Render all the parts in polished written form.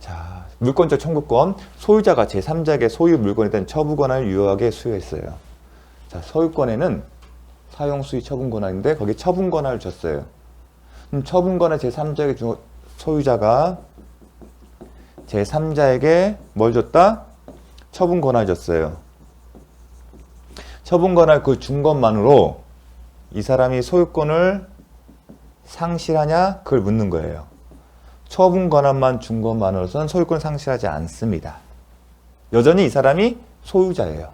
자, 물권적 청구권. 소유자가 제3자에게 소유 물건에 대한 처분 권한을 유효하게 수여했어요. 자, 소유권에는 사용, 수의, 처분 권한인데 거기 처분 권한을 줬어요. 처분 권한 제3자에게 소유자가 제3자에게 뭘 줬다? 처분 권한을 줬어요. 처분 권한을 그 준 것만으로 이 사람이 소유권을 상실하냐? 그걸 묻는 거예요. 처분 권한만 준 것만으로서는 소유권을 상실하지 않습니다. 여전히 이 사람이 소유자예요.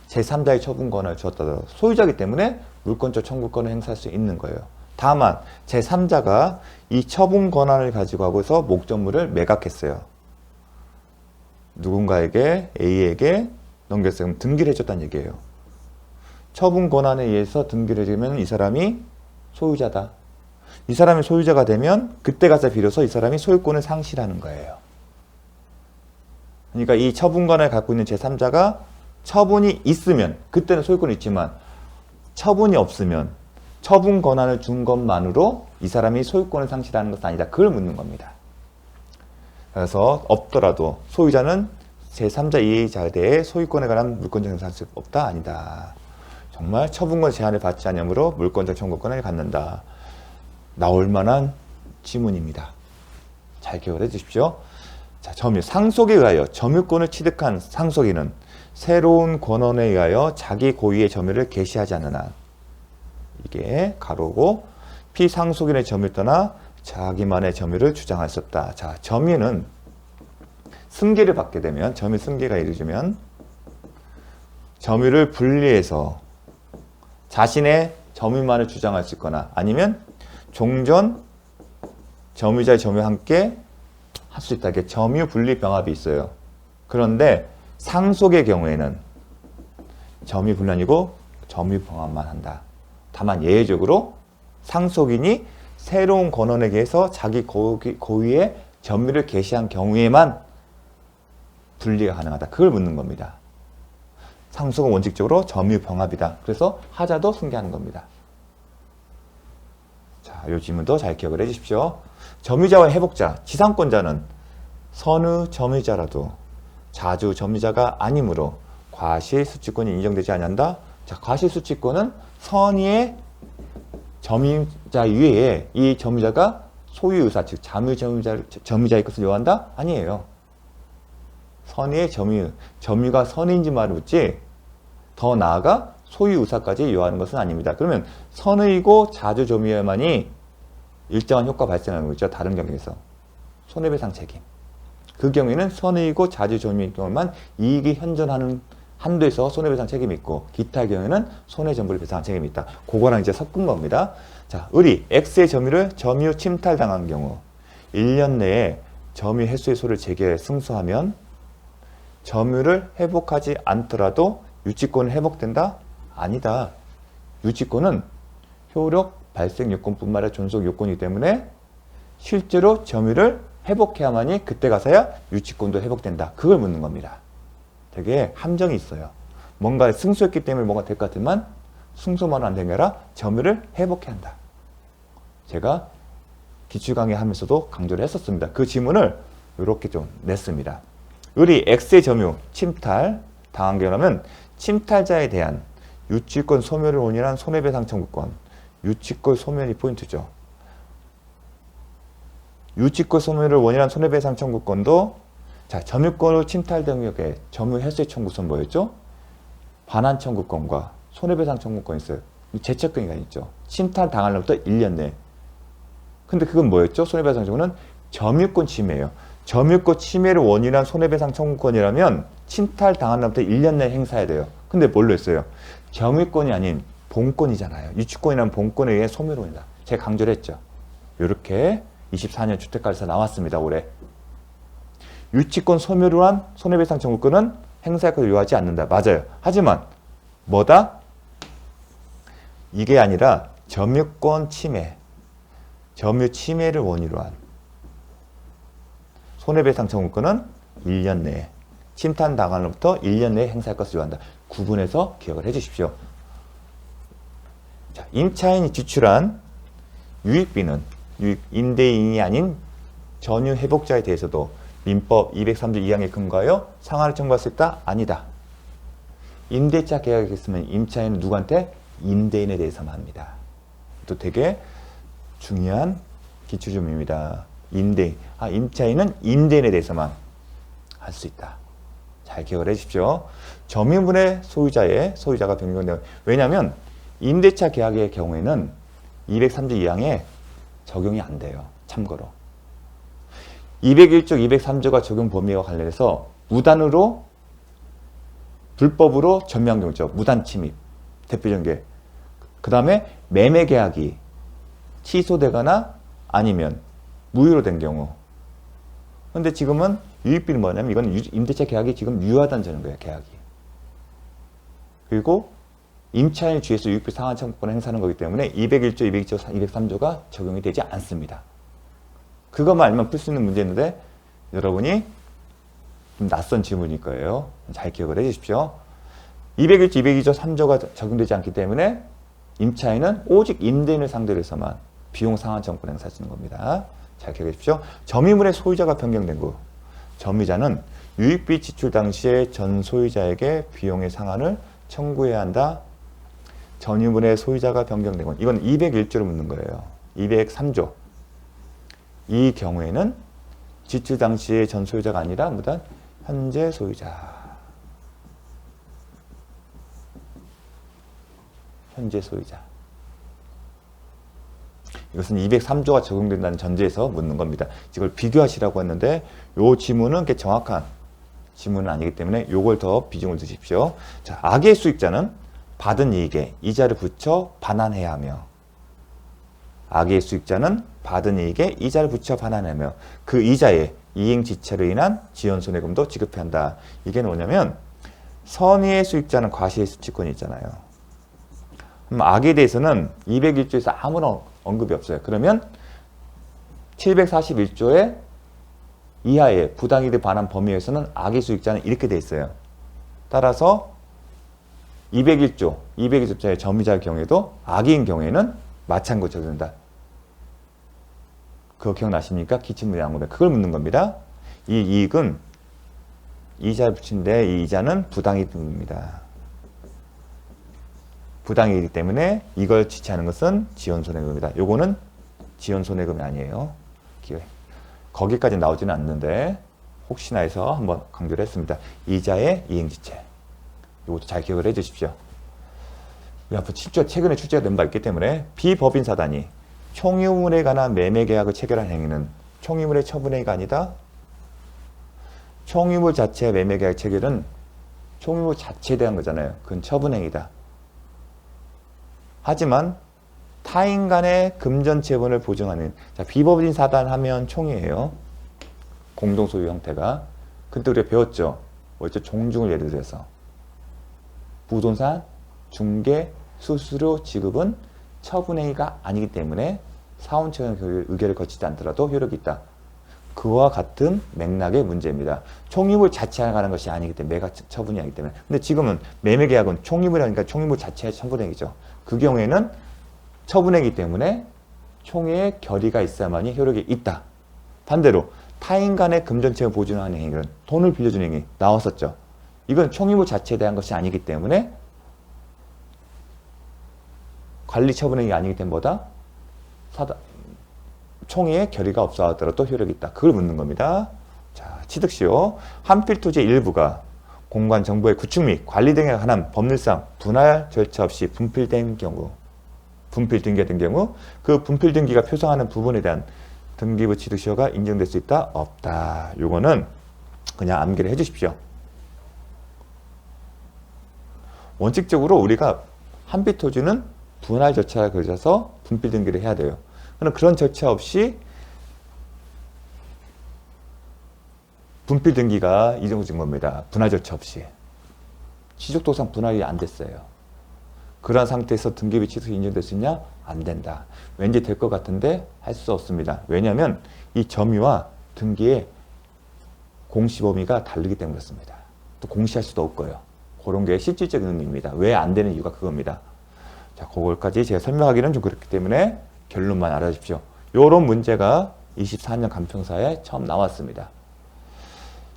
제3자의 처분 권한을 주었다더라도 소유자이기 때문에 물권적 청구권을 행사할 수 있는 거예요. 다만 제3자가 이 처분 권한을 가지고 하고서 목적물을 매각했어요. 누군가에게 A에게 넘겼어요. 그럼 등기를 해줬다는 얘기예요. 처분 권한에 의해서 등기를 해주면 이 사람이 소유자다. 이 사람이 소유자가 되면 그때 가서 비로소 이 사람이 소유권을 상실하는 거예요. 그러니까 이 처분 권한을 갖고 있는 제3자가 처분이 있으면 그때는 소유권이 있지만 처분이 없으면 처분 권한을 준 것만으로 이 사람이 소유권을 상실하는 것은 아니다. 그걸 묻는 겁니다. 그래서 없더라도 소유자는 제3자 이해자에 대해 소유권에 관한 물권적 행사할 없다? 아니다. 정말 처분권 제한을 받지 않으므로 물권적 청구권을 갖는다. 나올 만한 지문입니다. 잘 기억을 해주십시오. 자, 점유. 상속에 의하여 점유권을 취득한 상속인은 새로운 권한에 의하여 자기 고유의 점유를 개시하지 않는 한, 이게 가로고, 피상속인의 점유를 떠나 자기만의 점유를 주장할 수 없다. 자, 점유는 승계를 받게 되면, 점유 승계가 이루어지면 점유를 분리해서 자신의 점유만을 주장할 수 있거나 아니면 종전 점유자의 점유와 함께 할 수 있다. 이게 점유 분리 병합이 있어요. 그런데 상속의 경우에는 점유 분리 아니고 점유 병합만 한다. 다만 예외적으로 상속인이 새로운 권한에 의해서 자기 고유의 점유를 개시한 경우에만 분리가 가능하다. 그걸 묻는 겁니다. 상속은 원칙적으로 점유 병합이다. 그래서 하자도 승계하는 겁니다. 자, 이 질문도 잘 기억을 해주십시오. 점유자와 회복자, 지상권자는 선의 점유자라도 자주 점유자가 아니므로 과실수취권이 인정되지 않는다. 자, 과실수취권은 선의의 점유자 이외에 이 점유자가 소유의사, 즉 점유자의 것을 요한다? 아니에요. 선의의 점유가 선의인지 말을 묻지 더 나아가 소유의사까지 요하는 것은 아닙니다. 그러면 선의이고 자주 점유여야만이 일정한 효과 발생하는 거죠. 다른 경우에서. 손해배상 책임. 그 경우에는 선의이고 자주 점유일 경우만 이익이 현존하는 한도에서 손해배상 책임이 있고 기타의 경우에는 손해전부를 배상한 책임이 있다. 그거랑 이제 섞은 겁니다. 자, 을이 X의 점유를 점유 침탈당한 경우 1년 내에 점유 해소의 소를 제기해 승소하면 점유를 회복하지 않더라도 유치권은 회복된다? 아니다. 유치권은 효력 발생 요건뿐만 아니라 존속 요건이기 때문에 실제로 점유를 회복해야만이 그때 가서야 유치권도 회복된다. 그걸 묻는 겁니다. 되게 함정이 있어요. 뭔가 승소했기 때문에 뭔가 될 것 같지만 승소만 안 되는 게 아니라 점유를 회복해야 한다. 제가 기출 강의하면서도 강조를 했었습니다. 그 지문을 이렇게 좀 냈습니다. 을이 X의 점유 침탈 당한 경우라면 침탈자에 대한 유치권 소멸을 원인한 손해배상 청구권, 유치권 소멸이 포인트죠. 유치권 소멸을 원인한 손해배상 청구권도 자, 점유권을 침탈된 경우에 점유 해소의 청구권 뭐였죠? 반환 청구권과 손해배상 청구권이 있어요. 제척권이 있죠. 침탈 당할 날부터 1년 내. 근데 그건 뭐였죠? 손해배상 청구는 점유권 침해예요. 점유권 침해를 원인한 손해배상 청구권이라면 침탈 당한 날부터 1년 내에 행사해야 돼요. 근데 뭘로 했어요? 점유권이 아닌 본권이잖아요. 유치권이라는 본권에 의해 소멸을 원인다. 제가 강조를 했죠. 이렇게 24년 주택가에서 나왔습니다. 올해. 유치권 소멸을 한 손해배상 청구권은 행사할 것을 요하지 않는다. 맞아요. 하지만 뭐다? 이게 아니라 점유권 침해, 점유 침해를 원인으로 한 손해배상 청구권은 1년 내에 침탈 당한 날부터 1년 내에 행사할 것을 요한다. 구분해서 기억을 해 주십시오. 자, 임차인이 지출한 유익비는 임대인이 아닌 전유 회복자에 대해서도 민법 203조 2항에 근거하여 상한을 청구할 수 있다? 아니다. 임대차 계약이 있으면 임차인은 누구한테? 임대인에 대해서만 합니다. 또 되게 중요한 기초점입니다. 임차인은 임대인에 대해서만 할 수 있다. 잘 기억을 해주십시오. 점유물의 소유자가 변경되면, 왜냐하면 임대차 계약의 경우에는 203조 2항에 적용이 안 돼요. 참고로 201조, 203조가 적용 범위와 관련해서 무단으로 불법으로 점유한 경우죠. 무단 침입 대표적인 게. 그 다음에 매매 계약이 취소되거나 아니면 무효로 된 경우. 근데 지금은 유익비는 뭐냐면 이건 임대차 계약이 지금 유효하다는 점인 거예요. 계약이. 그리고 임차인의 주에서 유익비 상한 청구권을 행사하는 거기 때문에 201조, 202조, 203조가 적용이 되지 않습니다. 그것만 알면 풀 수 있는 문제인데 여러분이 좀 낯선 지문일 거예요. 잘 기억을 해주십시오. 201조, 202조, 3조가 적용되지 않기 때문에 임차인은 오직 임대인을 상대로 해서만 비용 상한 청구권을 행사할 수 있는 겁니다. 잘 기억해 주십시오. 점유물의 소유자가 변경된 후 점유자는 유익비 지출 당시에 전 소유자에게 비용의 상한을 청구해야 한다. 점유물의 소유자가 변경된 건 이건 201조로 묻는 거예요. 203조. 이 경우에는 지출 당시에 전 소유자가 아니라 무단 현재 소유자. 현재 소유자. 이것은 203조가 적용된다는 전제에서 묻는 겁니다. 이걸 비교하시라고 했는데 이 지문은 정확한 지문은 아니기 때문에 이걸 더 비중을 두십시오. 자, 악의 수익자는 받은 이익에 이자를 붙여 반환해야 하며 악의 수익자는 받은 이익에 이자를 붙여 반환하며 그 이자에 이행지체로 인한 지연손해금도 지급해야 한다. 이게 뭐냐면 선의의 수익자는 과시의 수취권이 있잖아요. 그럼 악에 대해서는 201조에서 아무런 언급이 없어요. 그러면 741조의 이하의 부당이익에 반한 범위에서는 악의 수익자는 이렇게 돼 있어요. 따라서 201조, 202조의 점유자의 경우에도 악의인 경우에는 마찬가지로 적용된다. 그거 기억나십니까? 기출문제 항목에 그걸 묻는 겁니다. 이 이익은 이자를 붙인데 이 이자는 부당이익입니다. 부당이익이기 때문에 이걸 지체하는 것은 지연손해금입니다. 요거는 지연손해금이 아니에요. 거기까지 나오지는 않는데 혹시나 해서 한번 강조를 했습니다. 이자의 이행지체. 이것도 잘 기억을 해 주십시오. 우리 앞으로 최근에 출제가 된 바 있기 때문에 비법인 사단이 총유물에 관한 매매 계약을 체결한 행위는 총유물의 처분행위가 아니다. 총유물 자체의 매매 계약 체결은 총유물 자체에 대한 거잖아요. 그건 처분행위다. 하지만 타인 간의 금전 채권을 보증하는 비법인 사단 하면 총이에요. 공동소유 형태가. 근데 우리가 배웠죠. 뭐였죠? 종중을 예를 들어서 부동산, 중개, 수수료 지급은 처분행위가 아니기 때문에 사원처형 의결을 거치지 않더라도 효력이 있다. 그와 같은 맥락의 문제입니다. 총유물 자체가 가는 것이 아니기 때문에 매각 처분이 아니기 때문에. 근데 지금은 매매계약은 총유물이니까 총유물 자체의 처분행위죠. 그 경우에는 처분행위이기 때문에 총회의 결의가 있어야만이 효력이 있다. 반대로 타인 간의 금전채권 보증하는 행위는 돈을 빌려주는 행위 나왔었죠. 이건 총유물 자체에 대한 것이 아니기 때문에 관리 처분행위가 아니기 때문에 뭐다? 총회의 결의가 없어 하더라도 효력이 있다. 그걸 묻는 겁니다. 자, 취득시효. 한필토지의 일부가 공간 정보의 구축 및 관리 등에 관한 법률상 분할 절차 없이 분필된 경우, 분필 등기가 된 경우 그 분필 등기가 표상하는 부분에 대한 등기부 취득시효가 인정될 수 있다? 없다. 요거는 그냥 암기를 해 주십시오. 원칙적으로 우리가 한필토지는 분할 절차를 거쳐서 분필 등기를 해야 돼요. 그런 절차 없이 분필 등기가 이정된 겁니다. 분할 절차 없이. 취득도상 분할이 안 됐어요. 그러한 상태에서 등기부 취득이 인정될 수 있냐? 안 된다. 왠지 될 것 같은데 할 수 없습니다. 왜냐하면 이 점유와 등기의 공시 범위가 다르기 때문에 그렇습니다. 또 공시할 수도 없고요. 그런 게 실질적인 의미입니다. 왜 안 되는 이유가 그겁니다. 자, 그걸까지 제가 설명하기는 좀 그렇기 때문에 결론만 알아주십시오. 요런 문제가 24년 간평사에 처음 나왔습니다.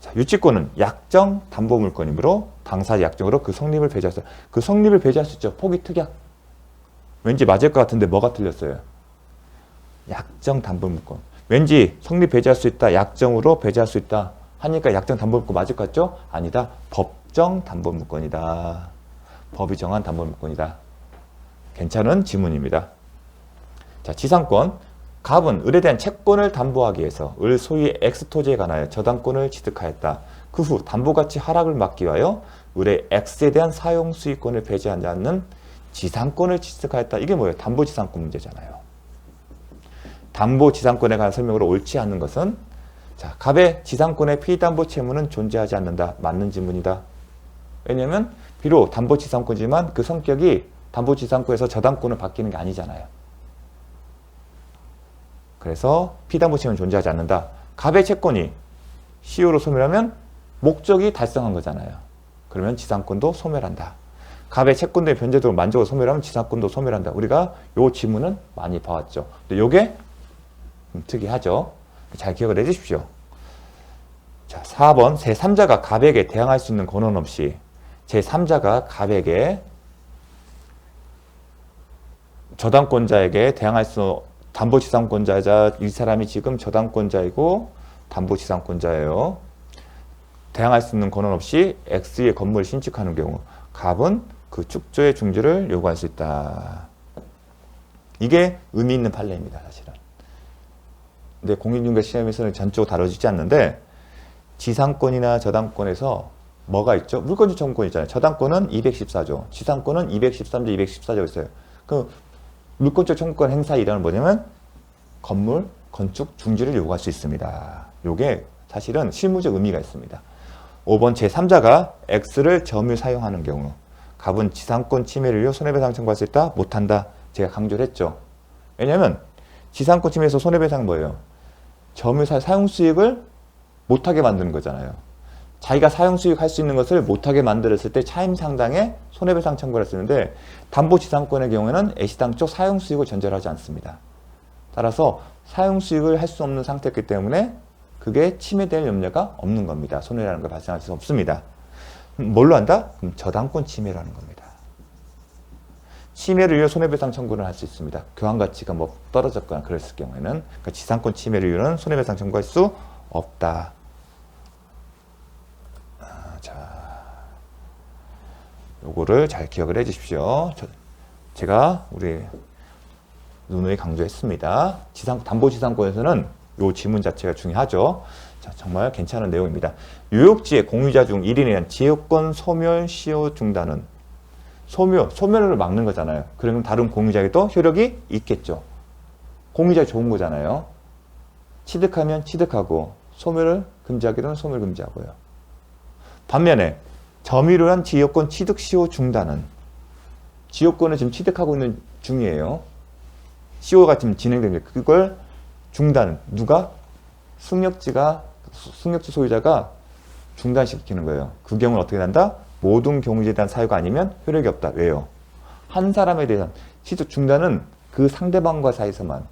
자, 유치권은 약정 담보 물권이므로 당사자 약정으로 그 성립을 배제할 수, 그 성립을 배제할 수 있죠. 포기 특약. 왠지 맞을 것 같은데 뭐가 틀렸어요? 약정 담보 물권. 왠지 성립 배제할 수 있다. 약정으로 배제할 수 있다. 하니까 약정 담보 물권 맞을 것 같죠? 아니다. 법정 담보 물권이다. 법이 정한 담보 물권이다. 괜찮은 지문입니다. 자, 지상권. 갑은 을에 대한 채권을 담보하기 위해서 을 소유의 X토지에 관하여 저당권을 취득하였다. 그 후 담보가치 하락을 막기 위하여 을의 X에 대한 사용 수익권을 배제하지 않는 지상권을 취득하였다. 이게 뭐예요? 담보지상권 문제잖아요. 담보지상권에 관한 설명으로 옳지 않는 것은, 자, 갑의 지상권의 피담보 채무는 존재하지 않는다. 맞는 지문이다. 왜냐하면 비록 담보지상권이지만 그 성격이 담보지상권에서 저당권을 바뀌는 게 아니잖아요. 그래서 피담보 채무는 존재하지 않는다. 갑의 채권이 시효로 소멸하면 목적이 달성한 거잖아요. 그러면 지상권도 소멸한다. 갑의 채권들의 변제도로 만족을 소멸하면 지상권도 소멸한다. 우리가 요 지문은 많이 봐왔죠. 근데 요게 특이하죠. 잘 기억을 해주십시오. 자, 4번 제3자가 갑에게 대항할 수 있는 권한 없이 제3자가 갑에게 저당권자에게 대항할 수, 담보지상권자자, 이 사람이 지금 저당권자이고 담보지상권자예요. 대항할 수 있는 권한 없이 X의 건물을 신축하는 경우 갑은 그 축조의 중지를 요구할 수 있다. 이게 의미 있는 판례입니다. 사실은. 근데 공인중개 시험에서는 전적으로 다뤄지지 않는데 지상권이나 저당권에서 뭐가 있죠? 물권지 청구권 있잖아요. 저당권은 214조, 지상권은 213조, 214조 있어요. 그 물권적 청구권 행사의 일환은 뭐냐면 건물, 건축 중지를 요구할 수 있습니다. 요게 사실은 실무적 의미가 있습니다. 5번 제3자가 X를 점유 사용하는 경우 갑은 지상권 침해를 위해 손해배상 청구할 수 있다? 못한다. 제가 강조를 했죠. 왜냐하면 지상권 침해에서 손해배상은 뭐예요? 점유 사용 수익을 못하게 만드는 거잖아요. 자기가 사용 수익 할 수 있는 것을 못하게 만들었을 때 차임 상당의 손해배상 청구를 쓰는데 담보지상권의 경우에는 애시당 쪽 사용 수익을 전제를 하지 않습니다. 따라서 사용 수익을 할 수 없는 상태이기 때문에 그게 침해될 염려가 없는 겁니다. 손해라는 걸 발생할 수 없습니다. 뭘로 한다? 그럼 저당권 침해라는 겁니다. 침해를 위해 손해배상 청구를 할 수 있습니다. 교환가치가 뭐 떨어졌거나 그랬을 경우에는. 그러니까 지상권 침해를 위해는 손해배상 청구할 수 없다. 자, 요거를 잘 기억을 해주십시오. 제가 우리 누누이 강조했습니다. 담보지상권에서는 요 지문 자체가 중요하죠. 자, 정말 괜찮은 내용입니다. 유역지의 공유자 중 1인에 대한 지역권 소멸 시효 중단은 소멸을 막는 거잖아요. 그러면 다른 공유자에게도 효력이 있겠죠. 공유자 좋은 거잖아요. 취득하면 취득하고 소멸을 금지하기로는 소멸 금지하고요. 반면에 점유를 한 지역권 취득 시효 중단은 지역권을 지금 취득하고 있는 중이에요. 시효가 지금 진행됩니다. 그걸 중단, 누가? 승역지 소유자가 중단시키는 거예요. 그 경우는 어떻게 된다? 모든 경유지에 대한 사유가 아니면 효력이 없다. 왜요? 한 사람에 대한 취득 중단은 그 상대방과 사이에서만.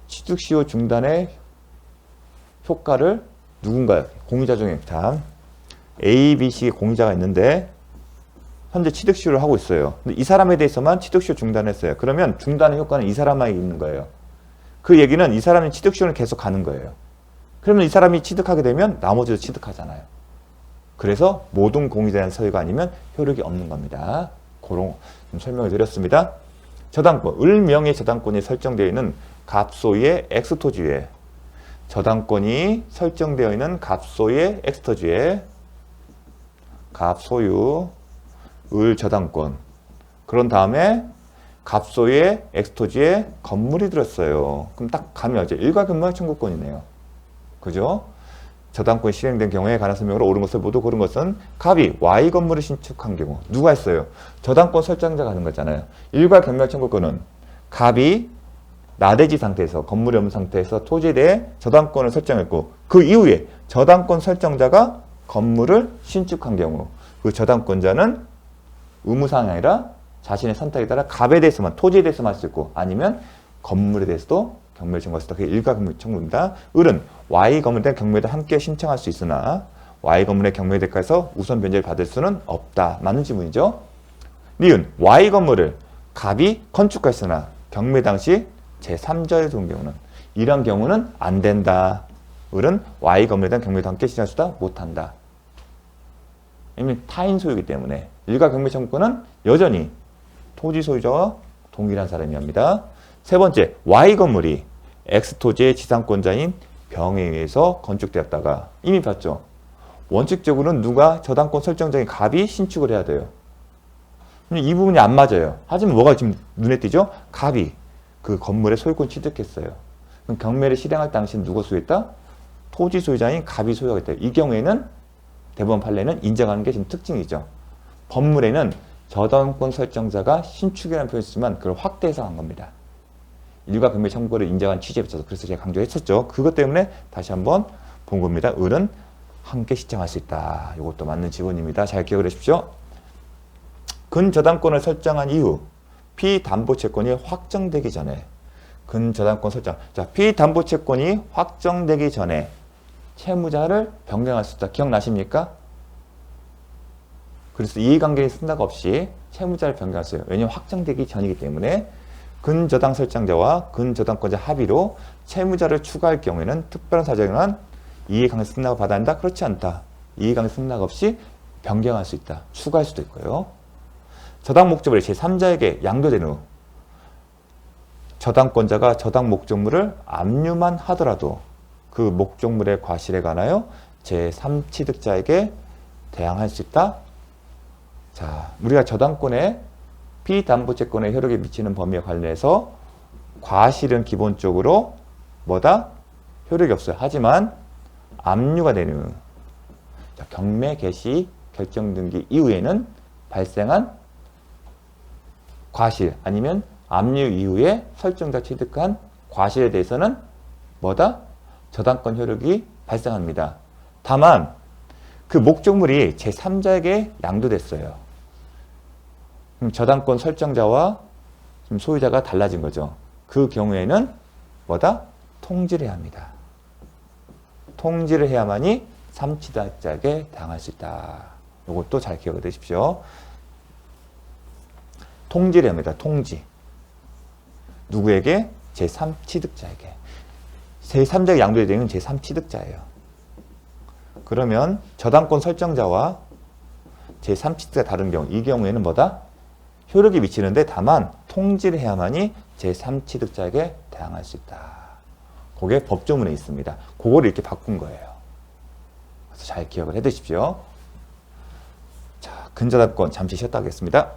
취득시효 중단의 효과를 누군가요? 공유자 중에 자, A, B, C 공유자가 있는데 현재 취득시효를 하고 있어요. 근데 이 사람에 대해서만 취득시효 중단했어요. 그러면 중단의 효과는 이 사람에게 있는 거예요. 그 얘기는 이 사람이 취득시효는 계속 가는 거예요. 그러면 이 사람이 취득하게 되면 나머지도 취득하잖아요. 그래서 모든 공유자에 대한 사유가 아니면 효력이 없는 겁니다. 그런 좀 설명을 드렸습니다. 저당권, 을명의 저당권이 설정되어 있는 갑소유의 X토지에 저당권이 설정되어 있는 갑소유의 X토지에 갑소유 을 저당권, 그런 다음에 갑소유의 X토지에 건물이 들었어요. 그럼 딱 가면 이제 일괄근무의 청구권이네요. 그죠? 저당권이 실행된 경우에 관한 설명으로 옳은 것을 모두 고른 것은 갑이 Y 건물을 신축한 경우 누가 했어요? 저당권 설정자가 하는 거잖아요. 일괄견멸 청구권은 갑이 나대지 상태에서 건물이 없는 상태에서 토지에 대해 저당권을 설정했고 그 이후에 저당권 설정자가 건물을 신축한 경우 그 저당권자는 의무사항이 아니라 자신의 선택에 따라 갑에 대해서만 토지에 대해서만 할 수 있고 아니면 건물에 대해서도 경매를 청구할 수 있다. 그게 일가 경매 청구입니다. 을은 Y 건물에 대한 경매도 함께 신청할 수 있으나 Y 건물의 경매 대가에서 우선 변제를 받을 수는 없다. 맞는 지문이죠. 니은 Y 건물을 갑이 건축가했으나 경매 당시 제3자의 도운 경우는 이런 경우는 안 된다. 을은 Y 건물에 대한 경매도 함께 신청할 수 있다. 못한다. 이미 타인 소유이기 때문에 일가 경매 청구권은 여전히 토지 소유자와 동일한 사람이 합니다. 세 번째, Y 건물이 X 토지의 지상권자인 병에 의해서 건축되었다가 이미 봤죠. 원칙적으로는 누가 저당권 설정자인 갑이 신축을 해야 돼요. 이 부분이 안 맞아요. 하지만 뭐가 지금 눈에 띄죠? 갑이 그 건물의 소유권 취득했어요. 그럼 경매를 실행할 당시 누가 소유했다? 토지 소유자인 갑이 소유하겠다. 이 경우에는 대법원 판례는 인정하는 게 지금 특징이죠. 법물에는 저당권 설정자가 신축이라는 표현이 있지만 그걸 확대해서 한 겁니다. 일가 경매 청구를 인정한 취지에 비춰서 그래서 제가 강조했었죠. 그것 때문에 다시 한번 본 겁니다. 을은 함께 신청할 수 있다. 이것도 맞는 지문입니다. 잘 기억을 하십시오. 근저당권을 설정한 이후 피담보채권이 확정되기 전에 근저당권 설정. 자, 피담보채권이 확정되기 전에 채무자를 변경할 수 있다. 기억나십니까? 그래서 이해관계인 승낙 없이 채무자를 변경할 수 있어요. 왜냐하면 확정되기 전이기 때문에 근저당 설정자와 근저당권자 합의로 채무자를 추가할 경우에는 특별한 사정에 의한 이해관계 승낙을 받아야 한다? 그렇지 않다. 이해관계 승낙 없이 변경할 수 있다. 추가할 수도 있고요. 저당 목적물이 제3자에게 양도된 후 저당권자가 저당 목적물을 압류만 하더라도 그 목적물의 과실에 관하여 제3취득자에게 대항할 수 있다. 자, 우리가 저당권의 피담보채권의 효력에 미치는 범위에 관련해서 과실은 기본적으로 뭐다? 효력이 없어요. 하지만 압류가 되는 자, 경매 개시 결정 등기 이후에는 발생한 과실 아니면 압류 이후에 설정자 취득한 과실에 대해서는 뭐다? 저당권 효력이 발생합니다. 다만 그 목적물이 제3자에게 양도됐어요. 그럼 저당권 설정자와 소유자가 달라진 거죠. 그 경우에는 뭐다? 통지를 해야 합니다. 통지를 해야만이 3취득자에게 당할 수 있다. 이것도 잘 기억해 두십시오. 통지를 합니다. 통지. 누구에게? 제3취득자에게. 제3자에게 양도되는 제3취득자예요. 그러면 저당권 설정자와 제3취득자가 다른 경우, 이 경우에는 뭐다? 효력이 미치는데 다만 통지를 해야만이 제3취득자에게 대항할 수 있다. 그게 법조문에 있습니다. 그거를 이렇게 바꾼 거예요. 그래서 잘 기억을 해 두십시오. 자, 근저당권 잠시 쉬었다 하겠습니다.